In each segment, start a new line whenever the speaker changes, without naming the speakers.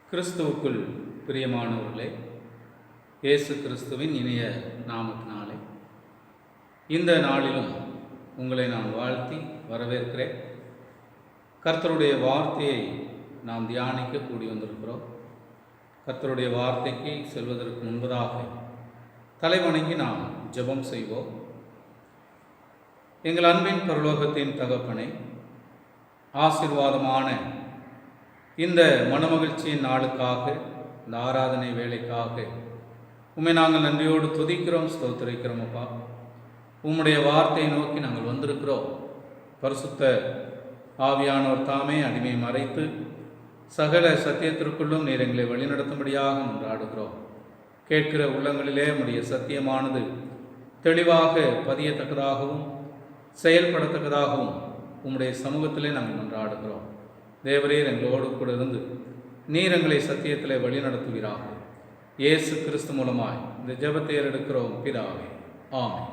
கிறிஸ்துவுக்குள் பிரியமானவர்களே, இயேசு கிறிஸ்துவின் இனிய நாமத்தினாலே இந்த நாளிலும் உங்களை நான் வாழ்த்தி வரவேற்கிறேன். கர்த்தருடைய வார்த்தையை நாம் தியானிக்க கூடி வந்திருக்கிறோம். கர்த்தருடைய வார்த்தைக்கு செல்வதற்கு முன்பதாக தலைவணங்கி நாம் ஜெபம் செய்வோம். எங்கள் அன்பின் பரலோகத்தின் தகப்பனை, ஆசீர்வாதமான இந்த மனமகிழ்ச்சியின் நாளுக்காக, இந்த ஆராதனை வேலைக்காக உம்மை நாங்கள் நன்றியோடு துதிக்கிறோம், ஸ்தோத்திரிக்கிறோம். அப்பா, உம்முடைய வார்த்தையை நோக்கி நாங்கள் வந்திருக்கிறோம். பரிசுத்த ஆவியானவர் தாமே அடிமை மறைத்து சகல சத்தியத்திற்குள்ளும் நீர் எங்களை வழிநடத்தும்படியாக மன்றாடுகிறோம். கேட்கிற உள்ளங்களிலே உம்முடைய சத்தியமானது தெளிவாக பதியத்தக்கதாகவும் செயல்படத்தக்கதாகவும் உம்முடைய சமூகத்திலே நாங்கள் மன்றாடுகிறோம். தேவரீர் எங்களோடு கூட இருந்து நீர் எங்களை சத்தியத்திலே வழி நடத்துவீராக. இயேசு கிறிஸ்து மூலமாய் இந்த ஜெபத்தை எடுக்கிறோம் பிதாவே, ஆமென்.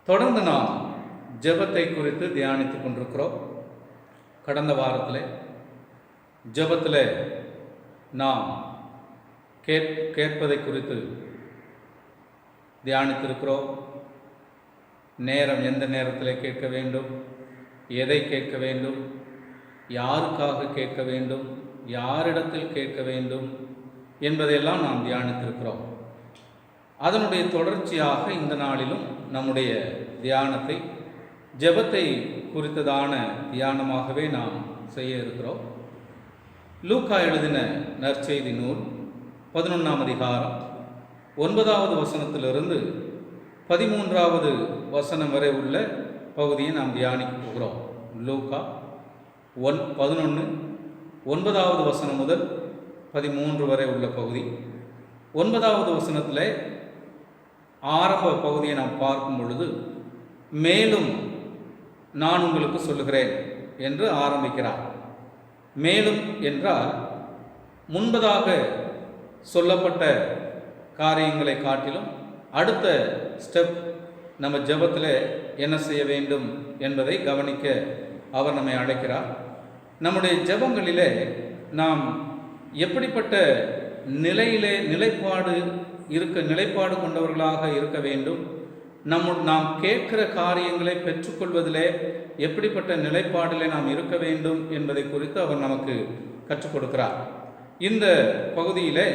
தொடர்ந்து நாம் ஜெபத்தை குறித்து தியானித்துக் கொண்டிருக்கிறோம். கடந்த வாரத்தில் ஜெபத்தில் நாம் கேட்பதை குறித்து தியானித்திருக்கிறோம். நேரம், எந்த நேரத்தில் கேட்க வேண்டும், எதை கேட்க வேண்டும், யாருக்காக கேட்க வேண்டும், யாரிடத்தில் கேட்க வேண்டும் என்பதையெல்லாம் நாம் தியானித்திருக்கிறோம். அதனுடைய தொடர்ச்சியாக இந்த நாளிலும் நம்முடைய தியானத்தை ஜெபத்தை குறித்ததான தியானமாகவே நாம் செய்ய இருக்கிறோம். லூக்கா எழுதின நற்செய்தி நூல் 11ஆம் அதிகாரம் 9வது வசனத்திலிருந்து 13வது வசனம் வரை உள்ள பகுதியை நாம் தியானிக்க போகிறோம். லூக்கா 11 9வது வசனம் முதல் 13 வரை உள்ள பகுதி. 9வது வசனத்தில் ஆரம்ப பகுதியை நாம் பார்க்கும் பொழுது, மேலும் நான் உங்களுக்கு சொல்லுகிறேன் என்று ஆரம்பிக்கிறார். மேலும் என்றால் முன்பதாக சொல்லப்பட்ட காரியங்களை காட்டிலும் அடுத்த ஸ்டெப் நம்ம ஜெபத்தில் என்ன செய்ய வேண்டும் என்பதை கவனிக்க அவர் நம்மை அழைக்கிறார். நம்முடைய ஜெபங்களிலே நாம் எப்படிப்பட்ட நிலைப்பாடு கொண்டவர்களாக இருக்க வேண்டும், நாம் கேட்கிற காரியங்களை பெற்றுக்கொள்வதிலே எப்படிப்பட்ட நிலைப்பாடிலே நாம் இருக்க வேண்டும் என்பதை குறித்து அவர் நமக்கு கற்றுக் கொடுக்கிறார். இந்த பகுதியிலே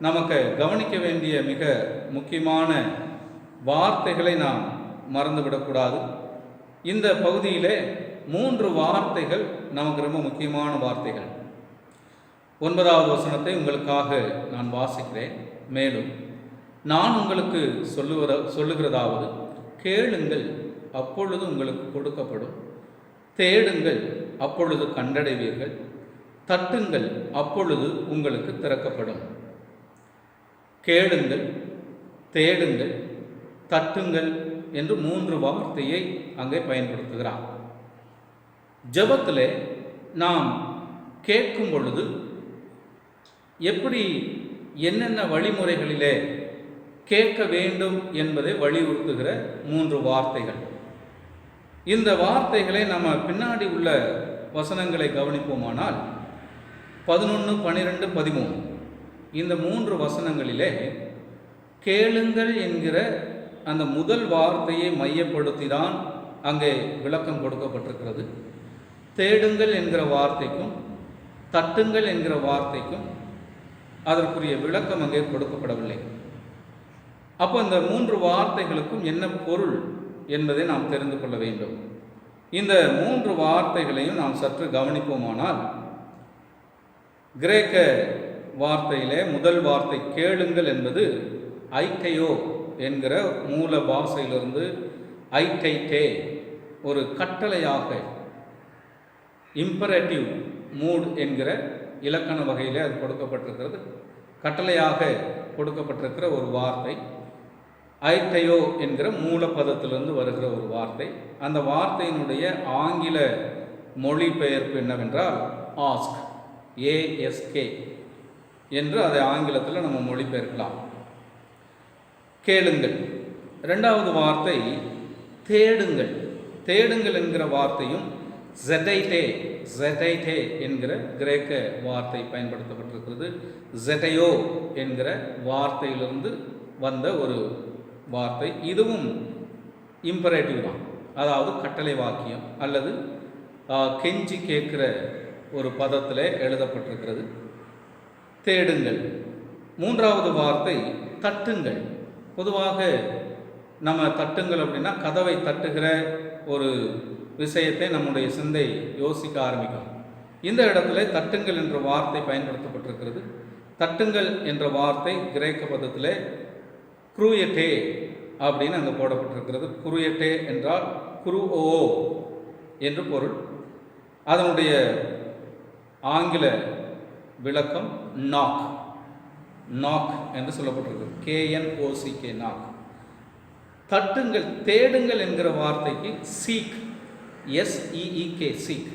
நமக்கு கவனிக்க வேண்டிய மிக முக்கியமான வார்த்தைகளை நாம் மறந்துவிடக்கூடாது. இந்த பகுதியிலே 3 வார்த்தைகள் நமக்கு ரொம்ப முக்கியமான வார்த்தைகள். 9வது வசனத்தை உங்களுக்காக நான் வாசிக்கிறேன். மேலும் நான் உங்களுக்கு சொல்லுகிறதாவது, கேளுங்கள், அப்பொழுது உங்களுக்கு கொடுக்கப்படும், தேடுங்கள், அப்பொழுது கண்டடைவீர்கள், தட்டுங்கள், அப்பொழுது உங்களுக்கு திறக்கப்படும். கேளுங்கள், தேடுங்கள், தட்டுங்கள் என்று 3 வார்த்தையை அங்கே பயன்படுத்துகிறார். ஜெபத்தில் நாம் கேட்கும் பொழுது எப்படி, என்னென்ன வழிமுறைகளிலே கேட்க வேண்டும் என்பதை வலியுறுத்துகிற 3 வார்த்தைகள். இந்த வார்த்தைகளை நம்ம பின்னாடி உள்ள வசனங்களை கவனிப்போமானால் 11, 12, 13 இந்த 3 வசனங்களிலே கேளுங்கள் என்கிற அந்த முதல் வார்த்தையை மையப்படுத்தி தான் அங்கே விளக்கம் கொடுக்கப்பட்டிருக்கிறது. தேடுங்கள் என்கிற வார்த்தைக்கும் தட்டுங்கள் என்கிற வார்த்தைக்கும் அதற்குரிய விளக்கம் அங்கே கொடுக்கப்படவில்லை. அப்போ இந்த 3 வார்த்தைகளுக்கும் என்ன பொருள் என்பதை நாம் தெரிந்து கொள்ள வேண்டும். இந்த 3 வார்த்தைகளையும் நாம் சற்று கவனிப்போமானால், கிரேக்க வார்த்தையிலே முதல் வார்த்தை கேளுங்கள் என்பது ஐக்கையோ என்கிற மூல பாஷையிலிருந்து ஐக்கைட்டே, ஒரு கட்டளையாக, இம்பரேட்டிவ் மூட் என்கிற இலக்கண வகையில் அது கொடுக்கப்பட்டிருக்கிறது. கட்டளையாக கொடுக்கப்பட்டிருக்கிற ஒரு வார்த்தை. ஐட்டையோ என்கிற மூலப்பதத்திலிருந்து வருகிற ஒரு வார்த்தை. அந்த வார்த்தையினுடைய ஆங்கில மொழிபெயர்ப்பு என்னவென்றால் ஆஸ்க், ASK என்று அதை ஆங்கிலத்தில் நம்ம மொழிபெயர்க்கலாம். கேளுங்கள். 2வது வார்த்தை தேடுங்கள். தேடுங்கள் என்கிற வார்த்தையும் ஜெடைட்டே, ஜெடைட்டே என்கிற கிரேக்க வார்த்தை பயன்படுத்தப்பட்டிருக்கிறது. ஜெடையோ என்கிற வார்த்தையிலிருந்து வந்த ஒரு வார்த்தை. இதுவும் இம்பரேட்டிவ் தான், அதாவது கட்டளை வாக்கியம் அல்லது கெஞ்சி கேட்கிற ஒரு பதத்தில் எழுதப்பட்டிருக்கிறது. தேடுங்கள். மூன்றாவது வார்த்தை தட்டுங்கள். பொதுவாக நம்ம தட்டுங்கள் அப்படின்னா கதவை தட்டுகிற ஒரு விஷயத்தை நம்முடைய சிந்தை யோசிக்க ஆரம்பிக்கும். இந்த இடத்துல தட்டுங்கள் என்ற வார்த்தை பயன்படுத்தப்பட்டிருக்கிறது. தட்டுங்கள் என்ற வார்த்தை கிரேக்க பதத்தில் குருயட்டே அப்படின்னு அங்கே போடப்பட்டிருக்கிறது. குருயட்டே என்றால் குருஓ என்று பொருள். அதனுடைய ஆங்கில விளக்கம் நாக், நாக் என்று சொல்லப்பட்டிருக்கிறது. KNOCK, knock. தட்டுங்கள், தேடுங்கள் என்கிற வார்த்தைக்கு சீக், SEEK, சீக்.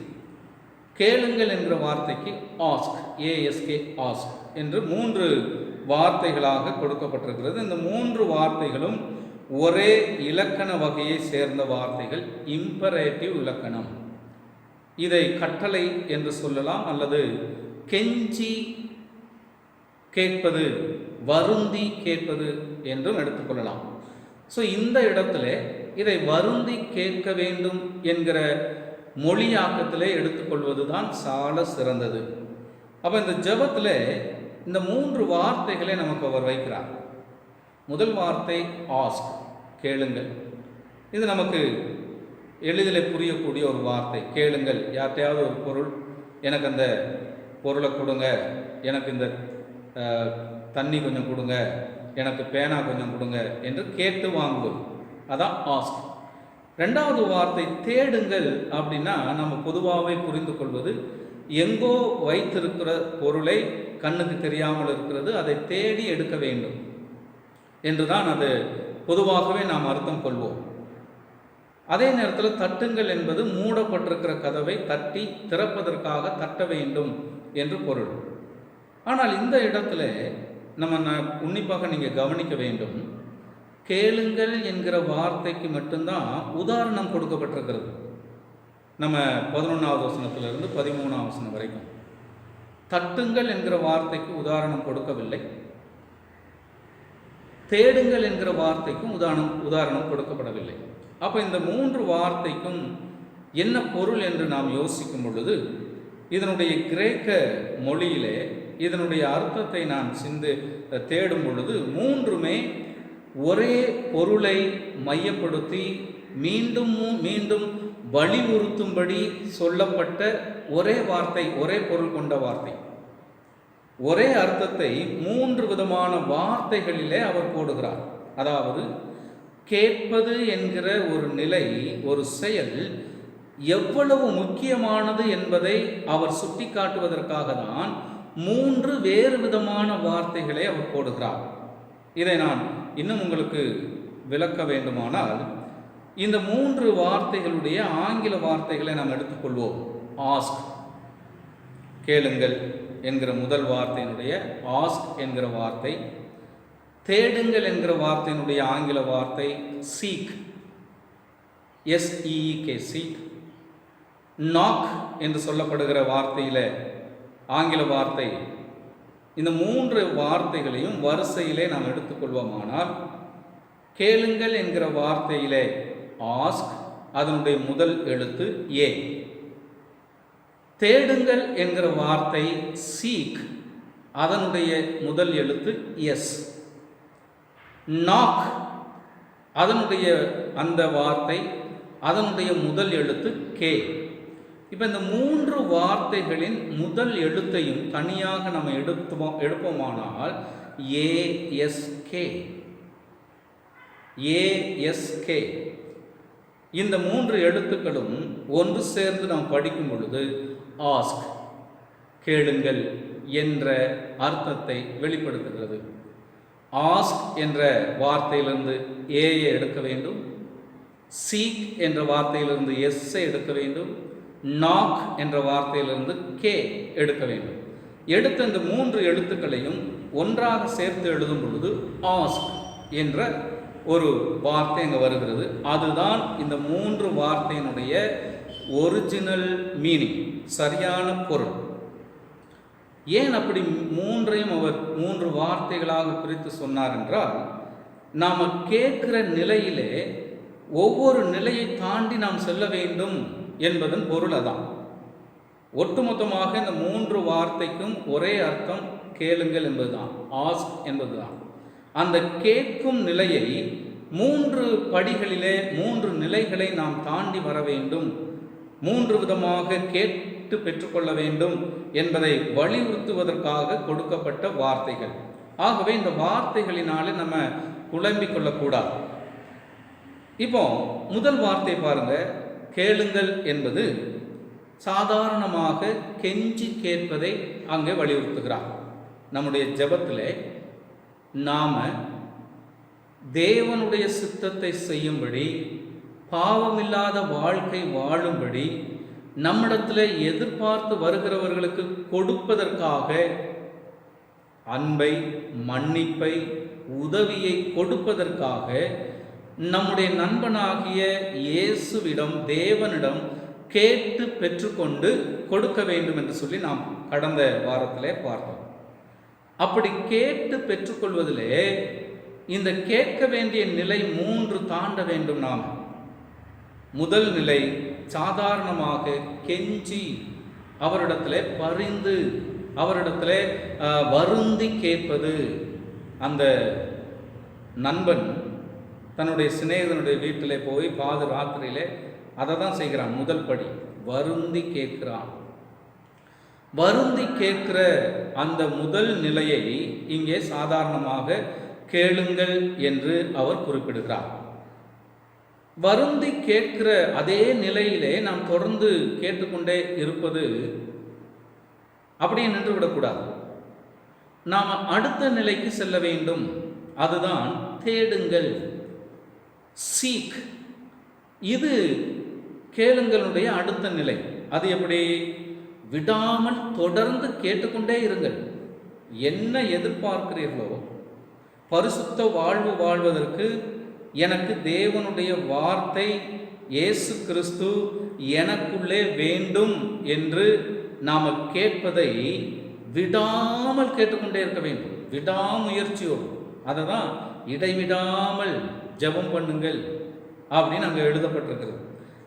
கேளுங்கள் என்கிற வார்த்தைக்கு ஆஸ்க், ASK, ஆஸ்க் என்று 3 வார்த்தைகளாக கொடுக்கப்பட்டிருக்கிறது. இந்த 3 வார்த்தைகளும் ஒரே இலக்கண வகையை சேர்ந்த வார்த்தைகள், இம்பரேட்டிவ் இலக்கணம். இதை கட்டளை என்று சொல்லலாம் அல்லது கெஞ்சி கேட்பது, வருந்தி கேட்பது என்றும் எடுத்துக்கொள்ளலாம். ஸோ இந்த இடத்துல இதை வருந்தி கேட்க வேண்டும் என்கிற மொழியாக்கத்திலே எடுத்துக்கொள்வது தான் சால சிறந்தது. அப்போ இந்த ஜெபத்தில் இந்த 3 வார்த்தைகளை நமக்கு அவர் வைக்கிறார். முதல் வார்த்தை ஆஸ்க், கேளுங்கள். இது நமக்கு எளிதில் புரியக்கூடிய ஒரு வார்த்தை. கேளுங்கள், யார்கிட்டையாவது ஒரு பொருள், எனக்கு அந்த பொருளை கொடுங்க, எனக்கு இந்த தண்ணி கொஞ்சம் கொடுங்க, எனக்கு பேனா கொஞ்சம் கொடுங்க என்று கேட்டு வாங்குவது, அதான் ஆஸ்க். ரெண்டாவது வார்த்தை தேடுங்கள். அப்படின்னா நம்ம பொதுவாகவே புரிந்து கொள்வது, எங்கோ வைத்திருக்கிற பொருளை கண்ணுக்கு தெரியாமல் இருக்கிறது, அதை தேடி எடுக்க வேண்டும் என்றுதான் அது பொதுவாகவே நாம் அர்த்தம் கொள்வோம். அதே நேரத்தில் தட்டுங்கள் என்பது மூடப்பட்டிருக்கிற கதவை தட்டி திறப்பதற்காக தட்ட வேண்டும் என்று பொருள். ஆனால் இந்த இடத்துல நம்ம உன்னிப்பாக நீங்கள் கவனிக்க வேண்டும், கேளுங்கள் என்கிற வார்த்தைக்கு மட்டும்தான் உதாரணம் கொடுக்கப்பட்டிருக்கிறது. நம்ம 11வது வசனத்திலிருந்து 13ஆம் வசனம் வரைக்கும் தட்டுங்கள் என்கிற வார்த்தைக்கு உதாரணம் கொடுக்கவில்லை. தேடுங்கள் என்கிற வார்த்தைக்கும் உதாரணம் கொடுக்கப்படவில்லை. அப்போ இந்த 3 வார்த்தைக்கும் என்ன பொருள் என்று நாம் யோசிக்கும் பொழுது, இதனுடைய கிரேக்க மொழியிலே இதனுடைய அர்த்தத்தை நான் தேடும் பொழுது 3மே ஒரே பொருளை மையப்படுத்தி மீண்டும் மீண்டும் வலியுறுத்தும்படி சொல்லப்பட்ட ஒரே வார்த்தை, ஒரே பொருள் கொண்ட வார்த்தை. ஒரே அர்த்தத்தை 3 விதமான வார்த்தைகளிலே அவர் போடுகிறார். அதாவது கேட்பது என்கிற ஒரு நிலை, ஒரு செயல் எவ்வளவு முக்கியமானது என்பதை அவர் சுட்டி காட்டுவதற்காக தான் 3 வேறு விதமான வார்த்தைகளை அவர் போடுகிறார். இதை நான் இன்னும் உங்களுக்கு விளக்க வேண்டுமானால், இந்த 3 வார்த்தைகளுடைய ஆங்கில வார்த்தைகளை நாம் எடுத்துக்கொள்வோம். ஆஸ்க், கேளுங்கள் என்கிற முதல் வார்த்தையினுடைய ஆஸ்க் என்கிற வார்த்தை, தேடுங்கள் என்கிற வார்த்தையினுடைய ஆங்கில வார்த்தை சீக், SEEK, சீக். நாக் என்று சொல்லப்படுகிற வார்த்தையில் ஆங்கில வார்த்தை. இந்த 3 வார்த்தைகளையும் வரிசையிலே நாம் எடுத்துக்கொள்வோமானால், கேளுங்கள் என்கிற வார்த்தையிலே ஆஸ்க், அதனுடைய முதல் எழுத்து A. தேடுங்கள் என்கிற வார்த்தை சீக், அதனுடைய முதல் எழுத்து S. நாக், அதனுடைய அந்த வார்த்தை, அதனுடைய முதல் எழுத்து K. இப்போ இந்த 3 வார்த்தைகளின் முதல் எழுத்தையும் தனியாக நம்ம எடுப்போமானால் ASK, ASK. இந்த 3 எழுத்துக்களும் ஒன்று சேர்ந்து நாம் படிக்கும் பொழுது ஆஸ்க், கேளுங்கள் என்ற அர்த்தத்தை வெளிப்படுத்துகிறது. ஆஸ்க் என்ற வார்த்தையிலிருந்து ஏயை எடுக்க வேண்டும், சீக் என்ற வார்த்தையிலிருந்து எஸ்ஸை எடுக்க வேண்டும், நாக் என்ற வார்த்தையிலிருந்து கே எடுக்க வேண்டும். எடுத்த இந்த 3 எழுத்துக்களையும் ஒன்றாக சேர்த்து எழுதும் பொழுது ஆஸ்க் என்ற ஒரு வார்த்தை அங்கே வருகிறது. அதுதான் இந்த 3 வார்த்தையினுடைய ஒரிஜினல் மீனிங், சரியான பொருள். ஏன் அப்படி மூன்றையும் அவர் 3 வார்த்தைகளாக பிரித்து சொன்னார் என்றால், நாம் கேட்கிற நிலையிலே ஒவ்வொரு நிலையை தாண்டி நாம் செல்ல வேண்டும் என்பதன் பொருள் அதான். ஒட்டுமொத்தமாக இந்த 3 வார்த்தைக்கும் ஒரே அர்த்தம், கேளுங்கள் என்பதுதான், ஆஸ்க் என்பதுதான். அந்த கேட்கும் நிலையை 3 படிகளிலே 3 நிலைகளை நாம் தாண்டி வர வேண்டும், 3 விதமாக கேட்டு பெற்றுக்கொள்ள வேண்டும் என்பதை வலியுறுத்துவதற்காக கொடுக்கப்பட்ட வார்த்தைகள். ஆகவே இந்த வார்த்தைகளினாலே நம்ம குழம்பிக் கொள்ளக்கூடாது. இப்போ முதல் வார்த்தை பாருங்க, கேளுங்கள் என்பது சாதாரணமாக கெஞ்சி கேட்பதை அங்கே வலியுறுத்துகிறார். நம்முடைய ஜெபத்திலே நாம தேவனுடைய சித்தத்தை செய்யும்படி, பாவமில்லாத வாழ்க்கை வாழும்படி, நம்மிடத்தில் எதிர்பார்த்து வருகிறவர்களுக்கு கொடுப்பதற்காக அன்பை, மன்னிப்பை, உதவியை கொடுப்பதற்காக நம்முடைய நண்பனாகிய இயேசுவிடம், தேவனிடம் கேட்டு பெற்றுக்கொண்டு கொடுக்க வேண்டும் என்று சொல்லி நாம் கடந்த வாரத்திலே பார்த்தோம். அப்படி கேட்டு பெற்றுக்கொள்வதிலே இந்த கேட்க வேண்டிய நிலை 3 தாண்ட வேண்டும். நாம் முதல் நிலை சாதாரணமாக கெஞ்சி, அவரிடத்திலே பரிந்து, அவரிடத்திலே வருந்தி கேட்பது. அந்த நண்பன் தன்னுடைய சிநேகிதனுடைய வீட்டிலே போய் பாது ராத்திரியிலே அதை தான் செய்கிறான். முதல் படி வருந்தி கேட்கிறான். வருந்தி கேட்கிற அந்த முதல் நிலையை இங்கே சாதாரணமாக கேளுங்கள் என்று அவர் குறிப்பிடுகிறார். வருந்தி கேட்கிற அதே நிலையிலே நாம் தொடர்ந்து கேட்டுக்கொண்டே இருப்பது அப்படியே நின்று விடக்கூடாது. நாம் அடுத்த நிலைக்கு செல்ல வேண்டும். அதுதான் தேடுங்கள், சீக். இது கேளுங்களுடைய அடுத்த நிலை. அது எப்படி? விடாமல் தொடர்ந்து கேட்டுக்கொண்டே இருங்கள். என்ன எதிர்பார்க்கிறீர்களோ, பரிசுத்த வாழ்வு வாழ்வதற்கு எனக்கு தேவனுடைய வார்த்தை இயேசு கிறிஸ்து எனக்குள்ளே வேண்டும் என்று நாம் கேட்பதை விடாமல் கேட்டுக்கொண்டே இருக்க வேண்டும், விடாமுயற்சியோடு. அதை தான் இடைவிடாமல் ஜெபம் பண்ணுங்கள் அப்படின்னு அங்கே எழுதப்பட்டிருக்கிறது.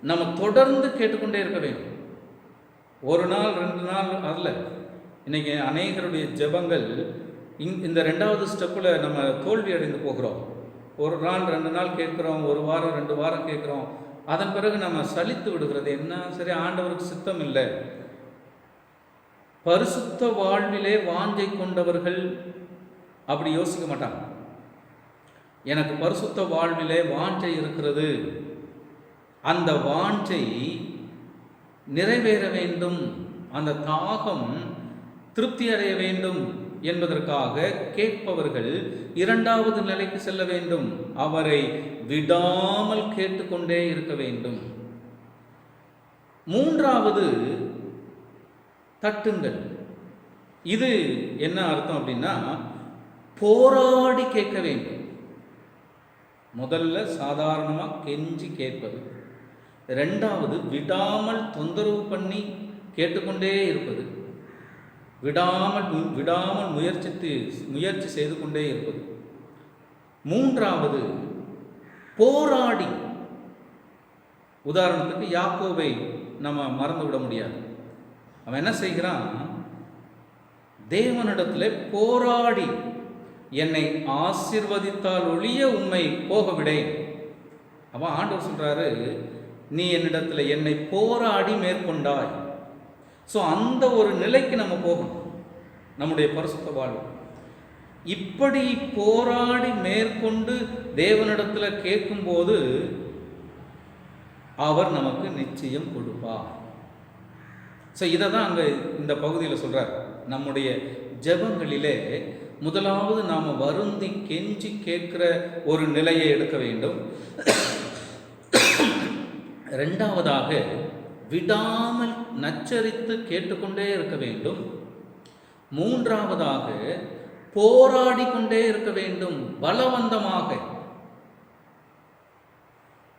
நம்ம தொடர்ந்து கேட்டுக்கொண்டே இருக்க வேண்டும். ஒரு நாள் 2 நாள் அல்ல. இன்னைக்கு அநேகருடைய ஜெபங்கள் இந்த 2வது ஸ்டெப்பில் நம்ம தோல்வி அடைந்து போகிறோம். ஒரு நாள் 2 நாள் கேட்குறோம், ஒரு வாரம் 2 வாரம் கேட்குறோம், அதன் பிறகு நம்ம சலித்து விடுகிறது. என்ன, சரி ஆண்டவருக்கு சித்தம் இல்லை. பரிசுத்த வாழ்விலே வாஞ்சை கொண்டவர்கள் அப்படி யோசிக்க மாட்டாங்க. எனக்கு பரிசுத்த வாழ்விலே வாஞ்சை இருக்கிறது, அந்த வாஞ்சை நிறைவேற வேண்டும், அந்த தாகம் திருப்தி அடைய வேண்டும் என்பதற்காக கேட்பவர்கள் 2வது நிலைக்கு செல்ல வேண்டும். அவரை விடாமல் கேட்டுக்கொண்டே இருக்க வேண்டும். 3வது தட்டுங்கள். இது என்ன அர்த்தம் அப்படின்னா, போராடி கேட்க வேண்டும். முதல்ல சாதாரணமாக கெஞ்சி கேட்பது, 2வது விடாமல் தொந்தரவு பண்ணி கேட்டுக்கொண்டே இருப்பது, விடாமல் முயற்சி செய்து கொண்டே இருப்பது, 3வது போராடி. உதாரணத்துக்கு யாக்கோபை நம்ம மறந்து விட முடியாது. அவன் என்ன செய்கிறான்? தேவனிடத்தில் போராடி, என்னை ஆசீர்வதித்தால் ஒழிய உம்மை போக விடேன். அவன் ஆண்டவர் சொல்றாரு, நீ என்னிடத்தில் என்னை போராடி மேற்கொண்டாய். ஸோ அந்த ஒரு நிலைக்கு நம்ம போகணும் நம்முடைய பரிசுத்த வாழ்வு. இப்படி போராடி மேற்கொண்டு தேவனிடத்தில் கேட்கும்போது அவர் நமக்கு நிச்சயம் கொடுப்பார். ஸோ இதை தான் அங்கே இந்த பகுதியில் சொல்கிறார். நம்முடைய ஜெபங்களிலே முதலாவது நாம் வருந்தி கெஞ்சி கேட்கிற ஒரு நிலையை எடுக்க வேண்டும். 2வதாக விடாமல் நச்சரித்து கேட்டுக்கொண்டே இருக்க வேண்டும். 3வதாக போராடி கொண்டே இருக்க வேண்டும், பலவந்தமாக.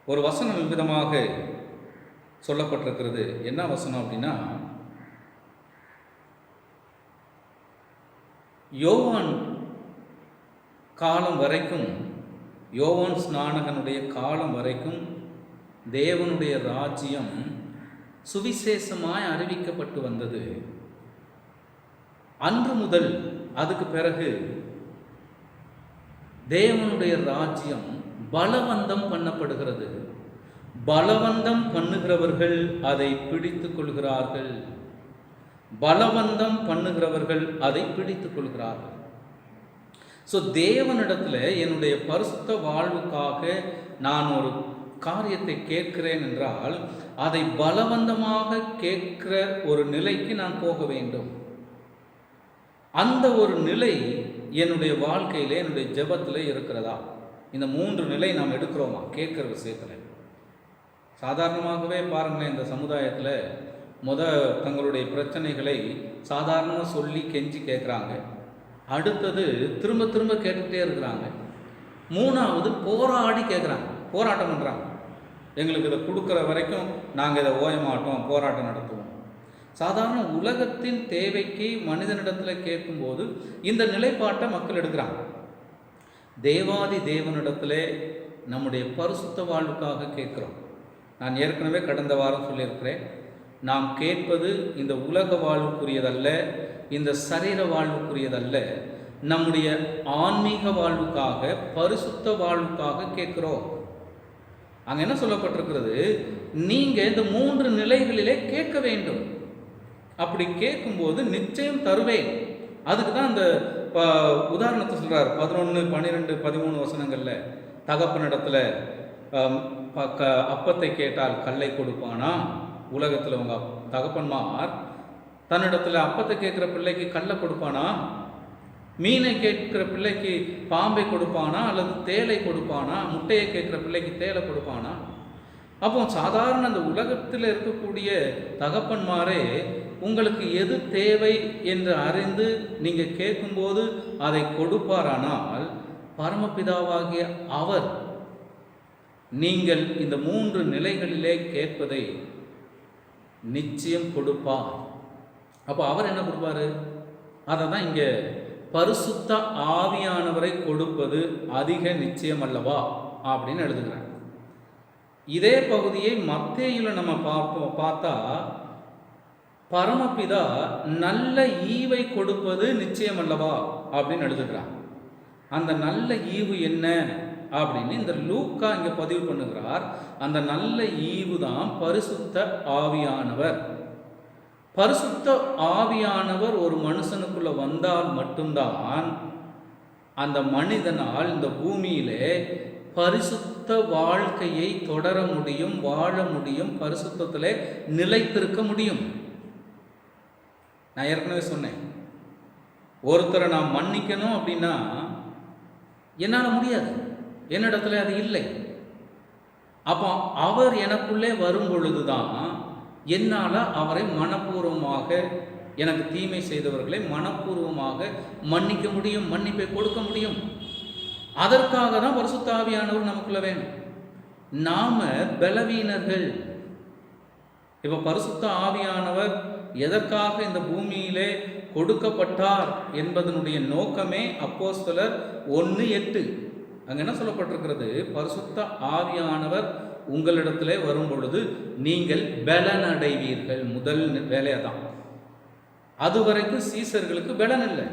ஒரு வசனம் விதமாக சொல்லப்பட்டிருக்கிறது. என்ன வசனம் அப்படின்னா, யோவான் காலம் வரைக்கும், யோவான் ஸ்நானகனுடைய காலம் வரைக்கும் தேவனுடைய ராஜ்யம் சுவிசேஷமாய் அறிவிக்கப்பட்டு வந்தது. அன்று முதல் அதுக்கு பிறகு தேவனுடைய ராஜ்யம் பலவந்தம் பண்ணப்படுகிறது. பலவந்தம் பண்ணுகிறவர்கள் அதை பிடித்துக் கொள்கிறார்கள். பலவந்தம் பண்ணுகிறவர்கள் அதை பிடித்துக் கொள்கிறார்கள். ஸோ தேவனிடத்தில் என்னுடைய பரிசுத்த வாழ்வுக்காக நான் ஒரு காரியத்தை கேட்கிறேன் என்றால் அதை பலவந்தமாக கேட்கிற ஒரு நிலைக்கு நான் போக வேண்டும். அந்த ஒரு நிலை என்னுடைய வாழ்க்கையிலே, என்னுடைய ஜெபத்தில் இருக்கிறதா? இந்த 3 நிலை நாம் எடுக்கிறோமா கேட்குற விஷயத்தில்? சாதாரணமாகவே பாருங்களேன், இந்த சமுதாயத்தில் தங்களுடைய பிரச்சனைகளை சாதாரணமாக சொல்லி கெஞ்சி கேட்குறாங்க. அடுத்தது திரும்ப திரும்ப கேட்டுக்கிட்டே இருக்கிறாங்க. 3வது போராடி கேட்குறாங்க, போராட்டம் பண்ணுறாங்க. எங்களுக்கு இதை கொடுக்குற வரைக்கும் நாங்கள் இதை ஓய மாட்டோம், போராட்டம் நடத்துவோம். சாதாரண உலகத்தின் தேவைக்கு மனிதனிடத்தில் கேட்கும்போது இந்த நிலைப்பாட்டை மக்கள் எடுக்கிறாங்க. தேவாதி தேவனிடத்தில் நம்முடைய பரிசுத்த வாழ்வுக்காக கேட்குறோம். நான் ஏற்கனவே கடந்த வாரம் சொல்லியிருக்கிறேன், நாம் கேட்பது இந்த உலக வாழ்வுக்குரியதல்ல, இந்த சரீர வாழ்வுக்குரியதல்ல, நம்முடைய ஆன்மீக வாழ்வுக்காக, பரிசுத்த வாழ்வுக்காக கேட்குறோம். அங்கே என்ன சொல்லப்பட்டிருக்கிறது? நீங்கள் இந்த 3 நிலைகளிலே கேட்க வேண்டும். அப்படி கேட்கும்போது நிச்சயம் தருவேன். அதுக்கு தான் அந்த உதாரணத்தை சொல்கிறார். 11, 12, 13 வசனங்களில் தகப்பனிடத்தில் அப்பத்தை கேட்டால் கல்லை கொடுப்பானா? உலகத்தில் உங்கள் தகப்பன்மார் தன்னிடத்தில் அப்பத்தை கேட்குற பிள்ளைக்கு கல்லை கொடுப்பானா? மீனை கேட்கிற பிள்ளைக்கு பாம்பை கொடுப்பானா? அல்லது தேலை கொடுப்பானா? முட்டையை கேட்குற பிள்ளைக்கு தேலை கொடுப்பானா? அப்போ சாதாரண அந்த உலகத்தில் இருக்கக்கூடிய தகப்பன்மாரே உங்களுக்கு எது தேவை என்று அறிந்து நீங்கள் கேட்கும்போது அதை கொடுப்பாரானால், பரமபிதாவாகிய அவர் நீங்கள் இந்த 3 நிலைகளிலே கேட்பதை நிச்சயம் கொடுப்பார். அப்போ அவர் என்ன கொடுப்பாரு? அதை தான் இங்கே பரிசுத்த ஆவியானவரை கொடுப்பது அதிக நிச்சயம் அல்லவா அப்படின்னு எழுதுகிறாங்க. இதே பகுதியை மத்தேயுல நம்ம பார்த்தா பரமபிதா நல்ல ஈவை கொடுப்பது நிச்சயம் அல்லவா அப்படின்னு எழுதுகிறாங்க. அந்த நல்ல ஈவு என்ன அப்படின்னு இந்த லூக்கா இங்கே பதிவு பண்ணுகிறார். அந்த நல்ல ஈவு தான் பரிசுத்த ஆவியானவர். பரிசுத்த ஆவியானவர் ஒரு மனுஷனுக்குள்ள வந்தால் மட்டும்தான் அந்த மனிதனால் இந்த பூமியிலே பரிசுத்த வாழ்க்கையை தொடர முடியும், வாழ முடியும், பரிசுத்தத்திலே நிலைத்திருக்க முடியும். நான் ஏற்கனவே சொன்னேன், ஒருத்தரை நான் மன்னிக்கணும் அப்படின்னா என்னால் முடியாது, என்னிடத்துல அது இல்லை. அப்போ அவர் எனக்குள்ளே வரும் பொழுதுதான் என்னால் அவரை மனப்பூர்வமாக, எனக்கு தீமை செய்தவர்களை மனப்பூர்வமாக மன்னிக்க முடியும், மன்னிப்பை கொடுக்க முடியும். அதற்காக தான் பரிசுத்த ஆவியானவர் நமக்குள்ள வேணும். நாம பலவீனர்கள். இப்போ பரிசுத்த ஆவியானவர் எதற்காக இந்த பூமியிலே கொடுக்கப்பட்டார் என்பதனுடைய நோக்கமே அப்போஸ்தலர் 1:8 அங்கே என்ன சொல்லப்பட்டிருக்கிறது? பரிசுத்த ஆவியானவர் உங்களிடத்திலே வரும் பொழுது நீங்கள் பலன் அடைவீர்கள். முதல் வேலையை தான். அது வரைக்கும் சீசர்களுக்கு பலன் இல்லை,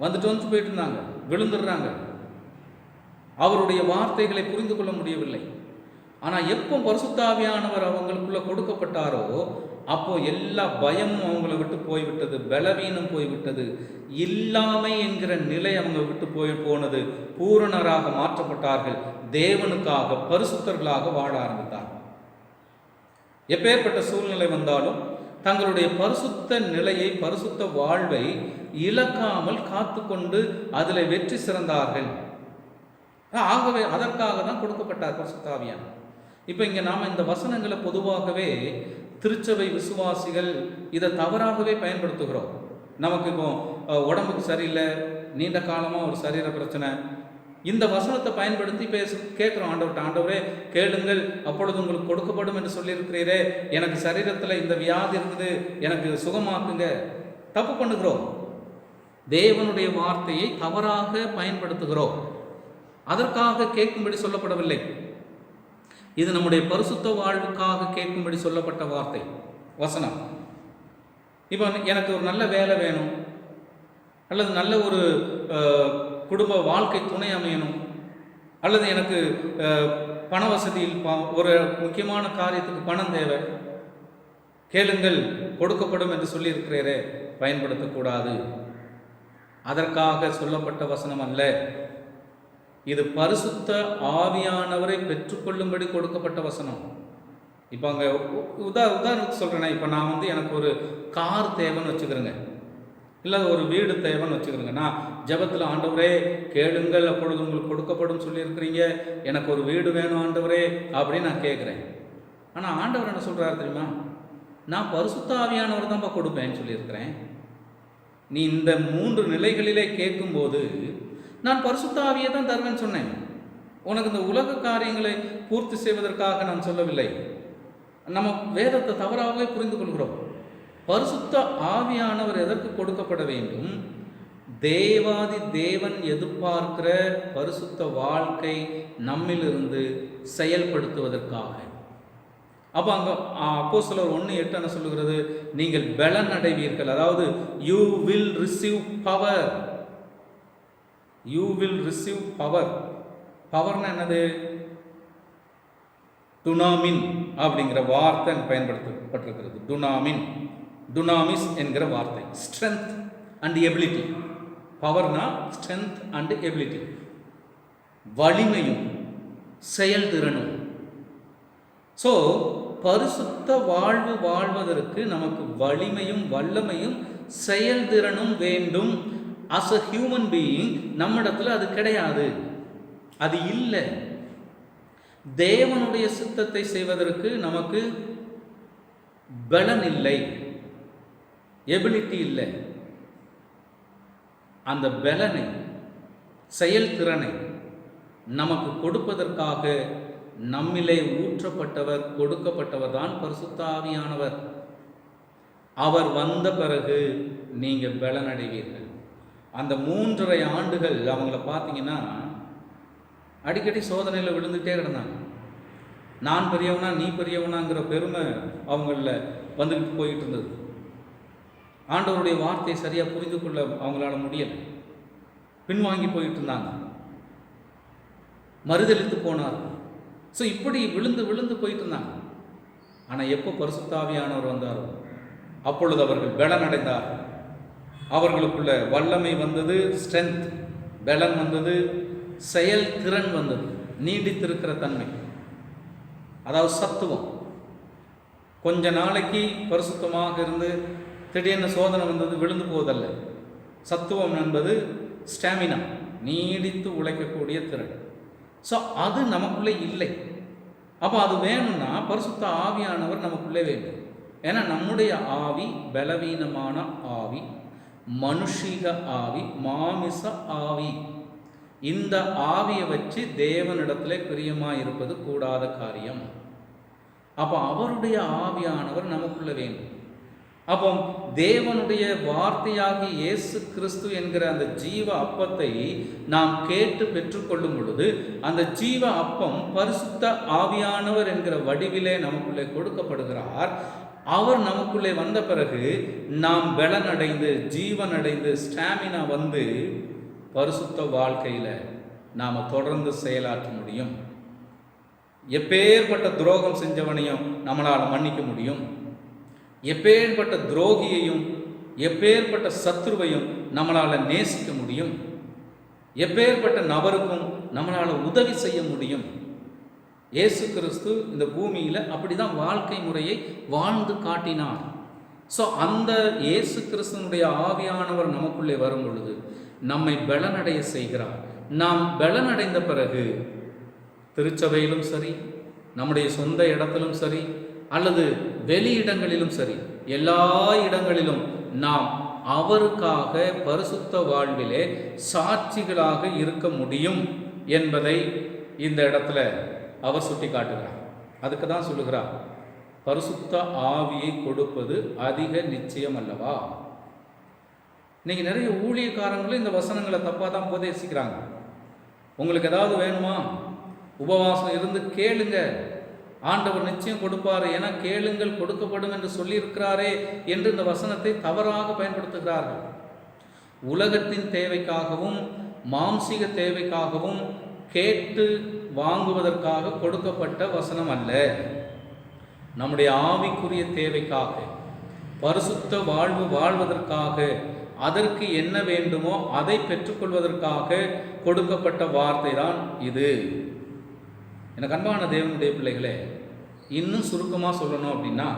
வந்துட்டு போயிட்டு இருந்தாங்க, விழுந்துடுறாங்க, அவருடைய வார்த்தைகளை புரிந்து கொள்ள முடியவில்லை. ஆனால் எப்போ பரிசுத்த ஆவியானவர் அவங்களுக்குள்ள கொடுக்கப்பட்டாரோ அப்போ எல்லா பயமும் அவங்கள விட்டு போய்விட்டது, பலவீனம் போய்விட்டது, இல்லாமை என்கிற நிலை அவங்க விட்டு போனது. பூரணராக மாற்றப்பட்டார்கள், தேவனுக்காக பரிசுத்தர்களாக வாழ ஆரம்பித்தார்கள். எப்பேற்பட்ட சூழ்நிலை வந்தாலும் தங்களுடைய பரிசுத்த நிலையை, பரிசுத்த வாழ்வை இழக்காமல் காத்து கொண்டு அதில் வெற்றி சிறந்தார்கள். ஆகவே அதற்காக தான் கொடுக்கப்பட்டார் பரிசுத்த ஆவியானவர். இப்போ இங்கே நாம் இந்த வசனங்களை பொதுவாகவே திருச்சபை விசுவாசிகள் இதை தவறாகவே பயன்படுத்துகிறோம். நமக்கு இப்போ உடம்புக்கு சரியில்லை, நீண்ட காலமாக ஒரு சரீர பிரச்சனை, இந்த வசனத்தை பயன்படுத்தி கேட்குறோம் ஆண்டவர்கிட்ட, ஆண்டவரே கேளுங்கள் அப்பொழுது உங்களுக்கு கொடுக்கப்படும் என்று சொல்லியிருக்கிறீரே, எனக்கு சரீரத்தில் இந்த வியாதி இருக்குது, எனக்கு சுகமாக்குங்க. தப்பு பண்ணுகிறோம், தேவனுடைய வார்த்தையை தவறாக பயன்படுத்துகிறோம். அதற்காக கேட்கும்படி சொல்லப்படவில்லை. இது நம்முடைய பரிசுத்த வாழ்வுக்காக கேட்கும்படி சொல்லப்பட்ட வார்த்தை வசனம். இப்போ எனக்கு ஒரு நல்ல வேலை வேணும், அல்லது நல்ல ஒரு குடும்ப வாழ்க்கை துணை அமையணும், அல்லது எனக்கு பண வசதியில் ஒரு முக்கியமான காரியத்துக்கு பணம் தேவை, கேளுங்கள் கொடுக்கப்படும் என்று சொல்லியிருக்கிறீரே, பயன்படுத்தக்கூடாது. அதற்காக சொல்லப்பட்ட வசனம் அல்ல. இது பரிசுத்த ஆவியானவரை பெற்றுக்கொள்ளும்படி கொடுக்கப்பட்ட வசனம். இப்போ அங்கே உதாரணத்துக்கு சொல்கிறேன்னா, இப்போ நான் எனக்கு ஒரு கார் தேவைன்னு வச்சுக்கிறேங்க, இல்லை ஒரு வீடு தேவைன்னு வச்சுக்கிறேங்க. நான் ஜெபத்தில் ஆண்டவரே கேளுங்கள் அப்பொழுது உங்களுக்கு கொடுக்கப்படும் சொல்லியிருக்கிறீங்க, எனக்கு ஒரு வீடு வேணும் ஆண்டவரே அப்படின்னு நான் கேட்குறேன். ஆனால் ஆண்டவர் என்ன சொல்கிறாரு தெரியுமா? நான் பரிசுத்த ஆவியானவர் தான்ப்பா கொடுப்பேன்னு சொல்லியிருக்கிறேன். நீ இந்த 3 நிலைகளிலே கேட்கும்போது நான் பரிசுத்த ஆவியை தான் தருவேன்னு சொன்னேன். உனக்கு இந்த உலக காரியங்களை பூர்த்தி செய்வதற்காக நான் சொல்லவில்லை. நம்ம வேதத்தை தவறாகவே புரிந்து கொள்கிறோம். பரிசுத்த ஆவியானவர் எதற்கு கொடுக்கப்பட வேண்டும்? தேவாதி தேவன் எதிர்பார்க்கிற பரிசுத்த வாழ்க்கை நம்மிலிருந்து செயல்படுத்துவதற்காக. அப்போ அங்கே அப்போஸ்தலர் 1:8 என்ன சொல்லுகிறது? நீங்கள் பலன் அடைவீர்கள். அதாவது you will receive power. You will receive power. பவர்னா என்னது? டுனாமின் அப்படிங்கிற வார்த்தை பயன்படுத்தப்பட்டிருக்கிறது. டுனாமின், டுனாமிஸ் என்கிற வார்த்தை. Strength and ability. பவர்னா ஸ்ட்ரென்த் அண்ட் எபிலிட்டி, வலிமையும் செயல்திறனும். ஸோ பரிசுத்த வாழ்வு வாழ்வதற்கு நமக்கு வலிமையும் வல்லமையும் செயல்திறனும் வேண்டும். அஸ் அ ஹியூமன் பீயிங் நம்மிடத்தில் அது கிடையாது, அது இல்லை. தேவனுடைய சித்தத்தை செய்வதற்கு நமக்கு பலன் இல்லை, எபிலிட்டி இல்லை. அந்த பலனை செயல்திறனை நமக்கு கொடுப்பதற்காக நம்மிலே ஊற்றப்பட்டவர் கொடுக்கப்பட்டவர் தான் பரிசுத்த ஆவியானவர். அவர் வந்த பிறகு நீங்கள் பலன் அடைவீர்கள். அந்த 3.5 ஆண்டுகள் அவங்கள பார்த்தீங்கன்னா அடிக்கடி சோதனையில் விழுந்துகிட்டே கிடந்தாங்க. நான் பெரியவனா நீ பெரியவனாங்கிற பெருமை அவங்களில் வந்துக்கிட்டு போயிட்டு இருந்தது. ஆண்டவருடைய வார்த்தையை சரியாக புரிந்து கொள்ள அவங்களால முடியலை, பின்வாங்கி போயிட்டு இருந்தாங்க, மறுதலித்து போனார். ஸோ இப்படி விழுந்து விழுந்து போயிட்டு இருந்தாங்க. ஆனால் எப்போ பரிசுத்த ஆவியானவர் வந்தாரோ அப்பொழுது அவர்கள் பலன் அடைந்தார்கள். அவர்களுக்குள்ள வல்லமை வந்தது, ஸ்ட்ரென்த், பலன் வந்தது, செயல்திறன் வந்தது, நீடித்திருக்கிற தன்மை, அதாவது சத்துவம். கொஞ்ச நாளைக்கு பரிசுத்தமாக இருந்து திடீர்னு சோதனை வந்தது விழுந்து போவதல்ல. சத்துவம் என்பது ஸ்டாமினா, நீடித்து உழைக்கக்கூடிய திறன். ஸோ அது நமக்குள்ளே இல்லை. அப்போ அது வேணும்னா பரிசுத்த ஆவியானவர் நமக்குள்ளே வேண்டும். ஏன்னா நம்முடைய ஆவி பலவீனமான ஆவி, மனுஷிக ஆவி, மாமிச ஆவி. இந்த ஆவியை வச்சு தேவனிடத்தில் பிரியமாக இருப்பது கூடாத காரியம். அப்போ அவருடைய ஆவியானவர் நமக்குள்ள வேண்டும். அப்போ தேவனுடைய வார்த்தையாகி இயேசு கிறிஸ்து என்கிற அந்த ஜீவ அப்பத்தை நாம் கேட்டு பெற்றுக்கொள்ளும் பொழுது அந்த ஜீவ அப்பம் பரிசுத்த ஆவியானவர் என்கிற வடிவிலே நமக்குள்ளே கொடுக்கப்படுகிறார். அவர் நமக்குள்ளே வந்த பிறகு நாம் பலன் அடைந்து ஜீவன் அடைந்து ஸ்டாமினா வந்து பரிசுத்த வாழ்க்கையில் நாம் தொடர்ந்து செயலாற்ற முடியும். எப்பேற்பட்ட துரோகம் செஞ்சவனையும் நம்மளால் மன்னிக்க முடியும். எப்பேற்பட்ட துரோகியையும் எப்பேற்பட்ட சத்ருவையும் நம்மளால் நேசிக்க முடியும். எப்பேற்பட்ட நபருக்கும் நம்மளால் உதவி செய்ய முடியும். இயேசு கிறிஸ்து இந்த பூமியில் அப்படி தான் வாழ்க்கை முறையை வாழ்ந்து காட்டினார். ஸோ அந்த இயேசு கிறிஸ்துனுடைய ஆவியானவர் நமக்குள்ளே வரும் பொழுது நம்மை பலனடைய செய்கிறார். நாம் பலனடைந்த பிறகு திருச்சபையிலும் சரி, நம்முடைய சொந்த இடத்திலும் சரி, அல்லது வெளியிடங்களிலும் சரி, எல்லா இடங்களிலும் நாம் அவருக்காக பரிசுத்த வாழ்விலே சாட்சிகளாக இருக்க முடியும். என்பதை இந்த இடத்துல அவர் சுட்டி காட்டுகிறார். அதுக்கு தான் சொல்லுகிறார், பரிசுத்த ஆவியை கொடுப்பது அதிக நிச்சயம் அல்லவா. இன்னைக்கு நிறைய ஊழியக்காரங்களும் இந்த வசனங்களை தப்பாக தான் உபதேசிக்கிறாங்க. உங்களுக்கு ஏதாவது வேணுமா, உபவாசம் இருந்து கேளுங்க, ஆண்டவர் நிச்சயம் கொடுப்பார், என கேளுங்கள் கொடுக்கப்படும் என்று சொல்லியிருக்கிறாரே என்று இந்த வசனத்தை தவறாக பயன்படுத்துகிறார்கள். உலகத்தின் தேவைக்காகவும் மாம்சீக தேவைக்காகவும் கேட்டு வாங்குவதற்காக கொடுக்கப்பட்ட வசனம் அல்ல. நம்முடைய ஆவிக்குரிய தேவைக்காக, பரிசுத்த வாழ்வு வாழ்வதற்காக, அதற்கு என்ன வேண்டுமோ அதை பெற்றுக்கொள்வதற்காக கொடுக்கப்பட்ட வார்த்தை தான் இது. எனக்கு அன்பான தேவனுடைய பிள்ளைகளே, இன்னும் சுருக்கமாக சொல்லணும் அப்படின்னா,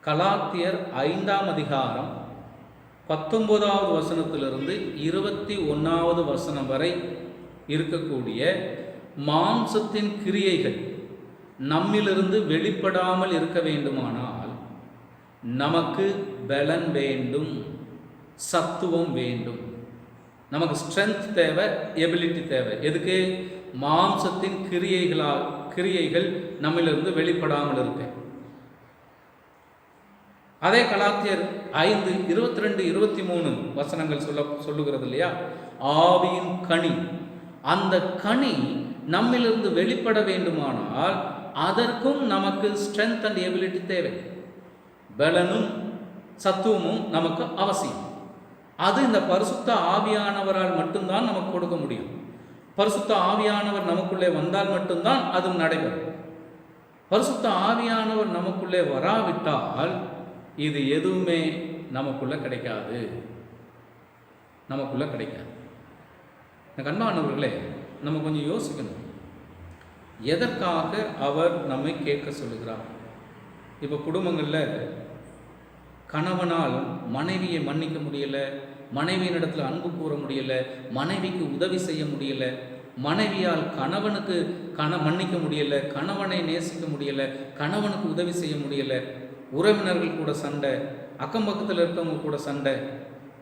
கலாத்தியர் 5ஆம் அதிகாரம் 19வது வசனத்திலிருந்து 21வது வசனம் வரை இருக்கக்கூடிய மாம்சத்தின் கிரியைகள் நம்மிலிருந்து வெளிப்படாமல் இருக்க வேண்டுமானால் நமக்கு பலன் வேண்டும், சத்துவம் வேண்டும். நமக்கு ஸ்ட்ரென்த் தேவை, எபிலிட்டி தேவை. எதுக்கு? மாம்சத்தின் கிரியைகள் நம்மிலிருந்து வெளிப்படாமல் இருக்க. அதே கலாத்தியர் 5:22-23 வசனங்கள் சொல்லுகிறது இல்லையா, ஆவியின் கனி. அந்த கனி நம்மிலிருந்து வெளிப்பட வேண்டுமானால் அதற்கும் நமக்கு ஸ்ட்ரென்த் அண்ட் எபிலிட்டி தேவை. பலனும் சத்துவமும் நமக்கு அவசியம். அது இந்த பரிசுத்த ஆவியானவரால் மட்டும்தான் நமக்கு கொடுக்க முடியும். பரிசுத்த ஆவியானவர் நமக்குள்ளே வந்தால் மட்டும்தான் அது நடைபெறும். பரிசுத்த ஆவியானவர் நமக்குள்ளே வராவிட்டால் இது எதுவுமே நமக்குள்ள கிடைக்காது. அன்பானவர்களே, நம்ம கொஞ்சம் யோசிக்கணும், எதற்காக அவர் நம்மை கேட்க சொல்லுகிறார். இப்போ குடும்பங்களில் கணவனால் மனைவியை மன்னிக்க முடியலை, மனைவியினிடத்தில் அன்பு கூற முடியலை, மனைவிக்கு உதவி செய்ய முடியலை, மனைவியால் கணவனுக்கு மன்னிக்க முடியலை, கணவனை நேசிக்க முடியலை, கணவனுக்கு உதவி செய்ய முடியலை, உறவினர்கள் கூட சண்டை, அக்கம் பக்கத்தில் இருக்கவங்க கூட சண்டை,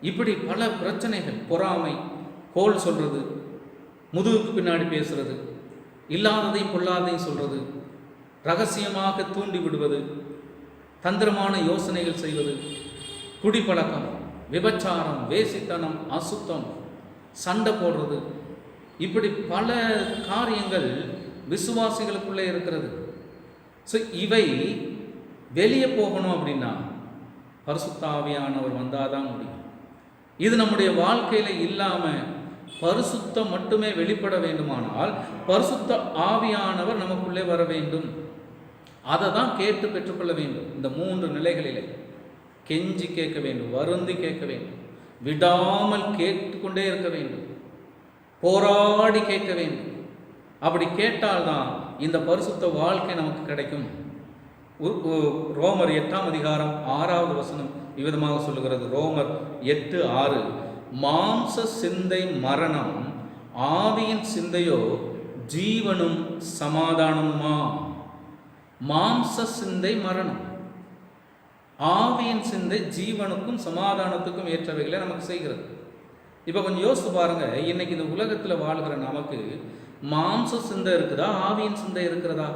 இப்படி பல பிரச்சனைகள், பொறாமை, கோல் சொல்கிறது, முதுகுக்கு பின்னாடி பேசுறது, இல்லாததையும் பொல்லாதையும் சொல்கிறது, ரகசியமாக தூண்டி விடுவது, தந்திரமான யோசனைகள் செய்வது, குடிப்பழக்கம், விபச்சாரம், வேசித்தனம், அசுத்தம், சண்டை போடுறது, இப்படி பல காரியங்கள் விசுவாசிகளுக்குள்ளே இருக்கிறது. ஸோ இவை வெளியே போகணும் அப்படின்னா பரிசுத்த ஆவியானவர் வந்தாதான் முடியும். இது நம்முடைய வாழ்க்கையில் இல்லாமல் பரிசுத்தம் மட்டுமே வெளிப்பட வேண்டுமானால் பரிசுத்த ஆவியானவர் நமக்குள்ளே வர வேண்டும். அதை தான் கேட்டு பெற்றுக்கொள்ள வேண்டும். இந்த 3 நிலைகளிலே கெஞ்சி கேட்க வேண்டும், வருந்தி கேட்க வேண்டும், விடாமல் கேட்டுக்கொண்டே இருக்க வேண்டும், போராடி கேட்க வேண்டும். அப்படி கேட்டால்தான் இந்த பரிசுத்த வாழ்க்கை நமக்கு கிடைக்கும். ரோமர் 8ஆம் அதிகாரம் 6வது வசனம் இவ்விதமாக சொல்லுகிறது. ரோமர் 8:6, மாம்ச சிந்தை மரணம், ஆவியின் சிந்தையோ ஜீவனும் சமாதானமுமா. மாம்ச சிந்தை மரணம், ஆவியின் சிந்தை ஜீவனுக்கும் சமாதானத்துக்கும் ஏற்றவைகளை நமக்கு செய்கிறது. இப்போ கொஞ்சம் யோசித்து பாருங்க, இன்னைக்கு இந்த உலகத்தில் வாழ்கிற நமக்கு மாம்ச சிந்தை இருக்குதா, ஆவியின் சிந்தை இருக்கிறதா?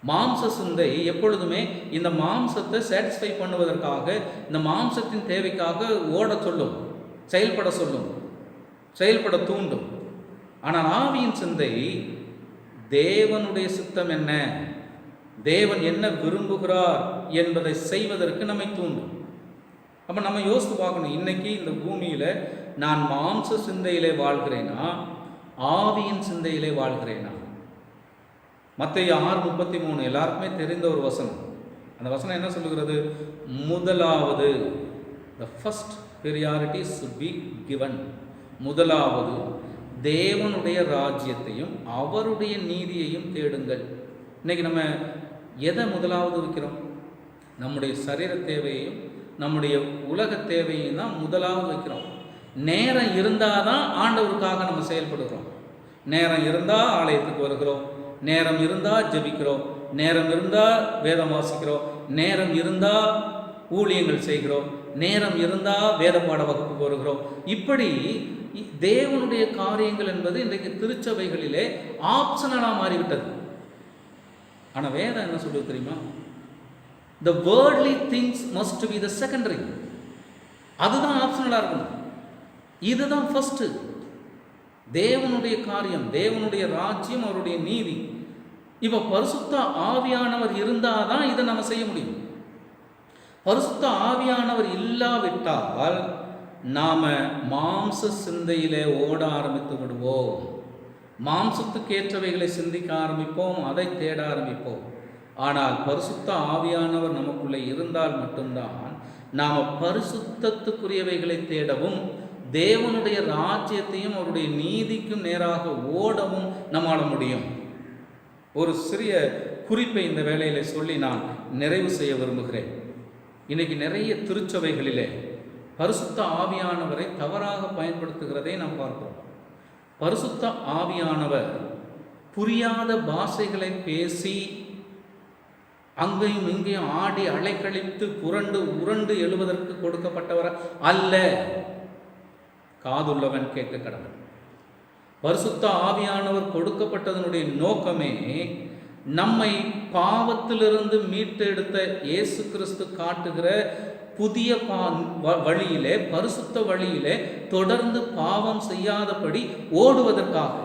மாம்ச சிந்தை எப்பொழுதுமே இந்த மாம்சத்தை சாட்டிஸ்ஃபை பண்ணுவதற்காக, இந்த மாம்சத்தின் தேவைக்காக ஓட சொல்லும், செயல்பட சொல்லும், செயல்பட தூண்டும். ஆனால் ஆவியின் சிந்தை தேவனுடைய சித்தம் என்ன, தேவன் என்ன விரும்புகிறார் என்பதை செய்வதற்கு நம்மை தூண்டும். அப்போ நம்ம யோசித்து பார்க்கணும், இன்னைக்கு இந்த பூமியில் நான் மாம்ச சிந்தையிலே வாழ்கிறேனா, ஆவியின் சிந்தையிலே வாழ்கிறேனா? மத்தேயு 6:33 எல்லாருக்குமே தெரிந்த ஒரு வசனம். அந்த வசனம் என்ன சொல்லுகிறது? முதலாவது, the first priority should be given. முதலாவது தேவனுடைய ராஜ்யத்தையும் அவருடைய நீதியையும் தேடுங்கள். இன்னைக்கு நம்ம எதை முதலாவது வைக்கிறோம்? நம்முடைய சரீர தேவையையும் நம்முடைய உலக தேவையையும் தான் முதலாவது வைக்கிறோம். நேரம் இருந்தால் தான் ஆண்டவருக்காக நம்ம செயல்படுகிறோம். நேரம் இருந்தால் ஆலயத்துக்கு வருகிறோம், நேரம் இருந்தால் ஜெபிக்கிறோம், நேரம் இருந்தால் வேதம் வாசிக்கிறோம், நேரம் இருந்தால் ஊழியங்கள் செய்கிறோம், நேரம் இருந்தால் வேத பாட வகுப்பு வருகிறோம். இப்படி தேவனுடைய காரியங்கள் என்பது இன்றைக்கு திருச்சபைகளிலே ஆப்ஷனலாக மாறிவிட்டது. ஆனால் வேதம் என்ன சொல்லுது தெரியுமா? The worldly things must be the secondary. அதுதான் ஆப்ஷனலாக இருக்கணும், இதுதான் ஃபர்ஸ்ட். தேவனுடைய காரியம், தேவனுடைய ராஜ்யம், அவருடைய நீதி. இப்போ பரிசுத்த ஆவியானவர் இருந்தால் தான் இதை நம்ம செய்ய முடியும். பரிசுத்த ஆவியானவர் இல்லாவிட்டால் நாம் மாம்ச சிந்தையிலே ஓட ஆரம்பித்து விடுவோம். மாம்சத்துக்கு ஏற்றவைகளை சிந்திக்க ஆரம்பிப்போம், அதை தேட ஆரம்பிப்போம். ஆனால் பரிசுத்த ஆவியானவர் நமக்குள்ளே இருந்தால் மட்டும்தான் நாம் பரிசுத்தத்துக்குரியவைகளை தேடவும் தேவனுடைய ராஜ்யத்தையும் அவருடைய நீதிக்கும் நேராக ஓடவும் நம்மால் முடியும். ஒரு சிறிய குறிப்பை இந்த வேளையில சொல்லி நான் நிறைவு செய்ய விரும்புகிறேன். இன்னைக்கு நிறைய திருச்சபைகளிலே பரிசுத்த ஆவியானவரை தவறாக பயன்படுத்துகிறதை நாம் பார்க்கிறோம். பரிசுத்த ஆவியானவர் புரியாத பாஷைகளை பேசி அங்கேயும் இங்கேயும் ஆடி அலைக்கழித்து புரண்டு உருண்டு எழுவதற்கு கொடுக்கப்பட்டவர் அல்ல. காதுள்ளவன் கேட்க கடவுள். பரிசுத்த ஆவியானவர் கொடுக்கப்பட்டதனுடைய நோக்கமே நம்மை பாவத்திலிருந்து மீட்டெடுத்த இயேசு கிறிஸ்து காட்டுகிற புதிய வழியிலே, பரிசுத்த வழியிலே தொடர்ந்து பாவம் செய்யாதபடி ஓடுவதற்காக.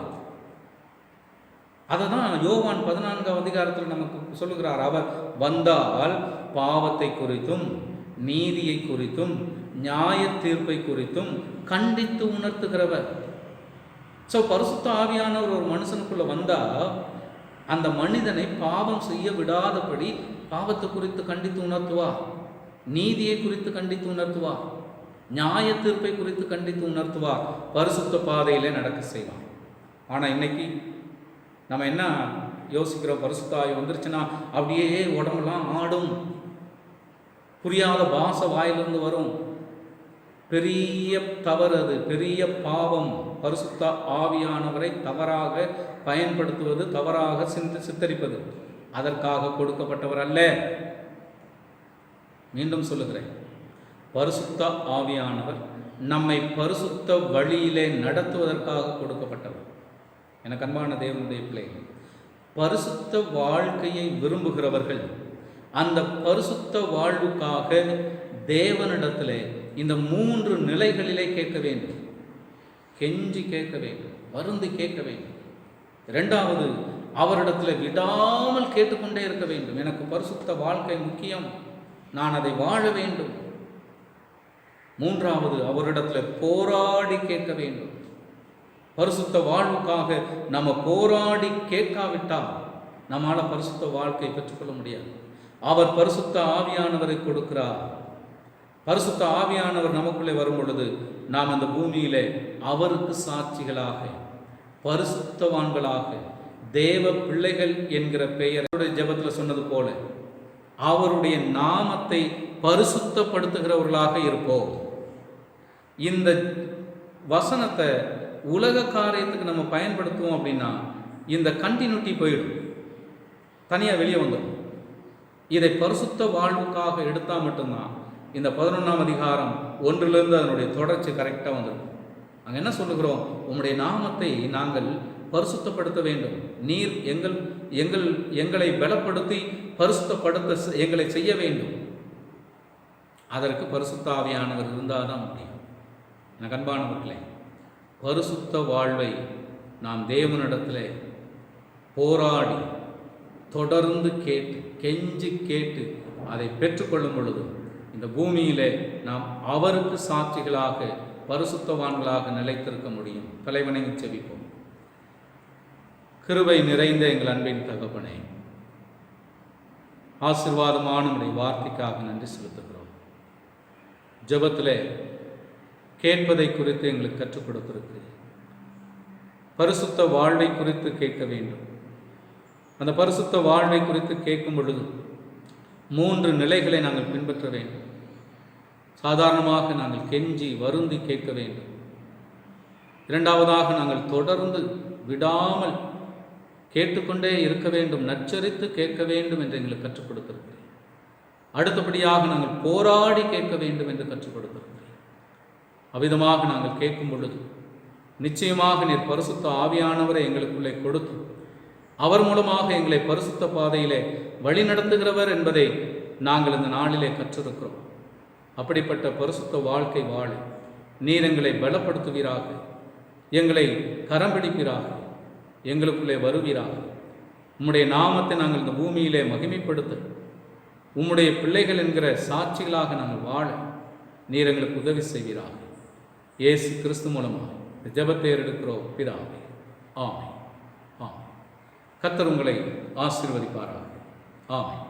அதை தான் யோவான் 14ஆம் அதிகாரத்தில் நமக்கு சொல்லுகிறார். அவர் வந்தால் பாவத்தை குறித்தும் நீதியை குறித்தும் நியாய தீர்ப்பை குறித்தும் கண்டித்து உணர்த்துகிறவர். ஸோ பரிசுத்த ஆவியானவர் ஒரு மனுஷனுக்குள்ள வந்தால் அந்த மனிதனை பாவம் செய்ய விடாதபடி பாவத்தை குறித்து கண்டித்து உணர்த்துவார், நீதியை குறித்து கண்டித்து உணர்த்துவார், நியாய தீர்ப்பை குறித்து கண்டித்து உணர்த்துவார், பரிசுத்த பாதையிலே நடக்க செய்வார். ஆனால் இன்னைக்கு நம்ம என்ன யோசிக்கிறோம்? பரிசுத்த ஆவி வந்துருச்சுன்னா அப்படியே உடம்பெல்லாம் ஆடும், புரியாத பாச வாயிலிருந்து வரும். பெரிய தவறு, அது பெரிய பாவம். பரிசுத்த ஆவியானவரை தவறாக பயன்படுத்துவது, தவறாக சித்தரிப்பது. அதற்காக கொடுக்கப்பட்டவர் அல்ல. மீண்டும் சொல்லுகிறேன், பரிசுத்த ஆவியானவர் நம்மை பரிசுத்த வழியிலே நடத்துவதற்காக கொடுக்கப்பட்டவர். எனக்கு அன்பான தேவனுடைய பிள்ளைகள், பரிசுத்த வாழ்க்கையை விரும்புகிறவர்கள் அந்த பரிசுத்த வாழ்வுக்காக தேவனிடத்திலே இந்த 3 நிலைகளிலே கேட்க வேண்டும். கெஞ்சி கேட்க வேண்டும், வருந்தி கேட்க வேண்டும். 2வது, அவரிடத்தில் விடாமல் கேட்டுக்கொண்டே இருக்க வேண்டும். எனக்கு பரிசுத்த வாழ்க்கை முக்கியம், நான் அதை வாழ வேண்டும். 3வது, அவரிடத்தில் போராடி கேட்க வேண்டும். பரிசுத்த வாழ்வுக்காக நம்ம போராடி கேட்காவிட்டால் நம்மால் பரிசுத்த வாழ்க்கை பெற்றுக்கொள்ள முடியாது. அவர் பரிசுத்த ஆவியானவரை கொடுக்கிறார். பரிசுத்த ஆவியானவர் நமக்குள்ளே வரும் பொழுது நாம் அந்த பூமியிலே அவருக்கு சாட்சிகளாக, பரிசுத்தவான்களாக, தேவ பிள்ளைகள் என்கிற பெயருடைய ஜெபத்தில் சொன்னது போல அவருடைய நாமத்தை பரிசுத்தப்படுத்துகிறவர்களாக இருப்போம். இந்த வசனத்தை உலக காரியத்துக்கு நம்ம பயன்படுத்துவோம் அப்படின்னா இந்த கண்டினியூட்டி போயிடும், தனியாக வெளியே வந்துடும். இதை பரிசுத்த வாழ்வுக்காக எடுத்தால் மட்டும்தான் இந்த 11ஆம் அதிகாரம் 1லிருந்து அதனுடைய தொடர்ச்சி கரெக்டாக வந்துடும். நாங்கள் என்ன சொல்லுகிறோம்? உம்முடைய நாமத்தை நாங்கள் பரிசுத்தப்படுத்த வேண்டும். நீர் எங்களை பலப்படுத்தி பரிசுத்தப்படுத்த எங்களை செய்ய வேண்டும். அதற்கு பரிசுத்த ஆவியானவர் இருந்தால் தான் முடியும். எனக்கு அன்பானவர்களே, பரிசுத்த வாழ்வை நாம் தேவனிடத்தில் போராடி தொடர்ந்து கேட்டு கெஞ்சி கேட்டு அதை பெற்றுக்கொள்ளும் பொழுது இந்த பூமியிலே நாம் அவருக்கு சாட்சிகளாக, பரிசுத்தவான்களாக நிலைத்திருக்க முடியும். தலைவணங்கி செபிப்போம். கிருபை நிறைந்த எங்கள் அன்பின் தகப்பனே, ஆசீர்வாதமான உடைய வார்த்தைக்காக நன்றி செலுத்துகிறோம். ஜெபத்திலே கேட்பதை குறித்து எங்களுக்கு கற்றுக் கொடுத்திருக்கு. பரிசுத்த வாழ்வை குறித்து கேட்க வேண்டும். அந்த பரிசுத்த வாழ்வை குறித்து கேட்கும் பொழுது 3 நிலைகளை நாங்கள் பின்பற்ற வேண்டும். சாதாரணமாக நாங்கள் கெஞ்சி வருந்தி கேட்க வேண்டும். 2வதாக நாங்கள் தொடர்ந்து விடாமல் கேட்டுக்கொண்டே இருக்க வேண்டும், நச்சரித்து கேட்க வேண்டும் என்று எங்களுக்கு கற்றுக் கொடுத்திருக்கிறேன். அடுத்தபடியாக நாங்கள் போராடி கேட்க வேண்டும் என்று கற்றுக் கொடுத்திருக்கிறீர். அவ்விதமாக நாங்கள் கேட்கும் பொழுது நிச்சயமாக நீர் பரிசுத்த ஆவியானவரை எங்களுக்குள்ளே கொடுத்து அவர் மூலமாக எங்களை பரிசுத்த பாதையிலே வழிநடத்துகிறவர் என்பதை நாங்கள் இந்த நாளிலே கற்றிருக்கிறோம். அப்படிப்பட்ட பரிசுத்த வாழ்க்கை வாழ நீர் எங்களை பலப்படுத்துவீராக, எங்களை கரம் பிடிப்பீராக, எங்களுக்குள்ளே வருவீராக. உம்முடைய நாமத்தை நாங்கள் இந்த பூமியிலே மகிமைப்படுத்த உம்முடைய பிள்ளைகள் என்கிற சாட்சிகளாக நாங்கள் வாழ நீர் எங்களுக்கு உதவி செய்வீராக. இயேசு கிறிஸ்து மூலமாக ஜெபத்தை எடுக்கிறோம் பிதாவே. ஆமென். ஆமென். கர்த்தர் உங்களை ஆசீர்வதிப்பாராக. ஆமென்.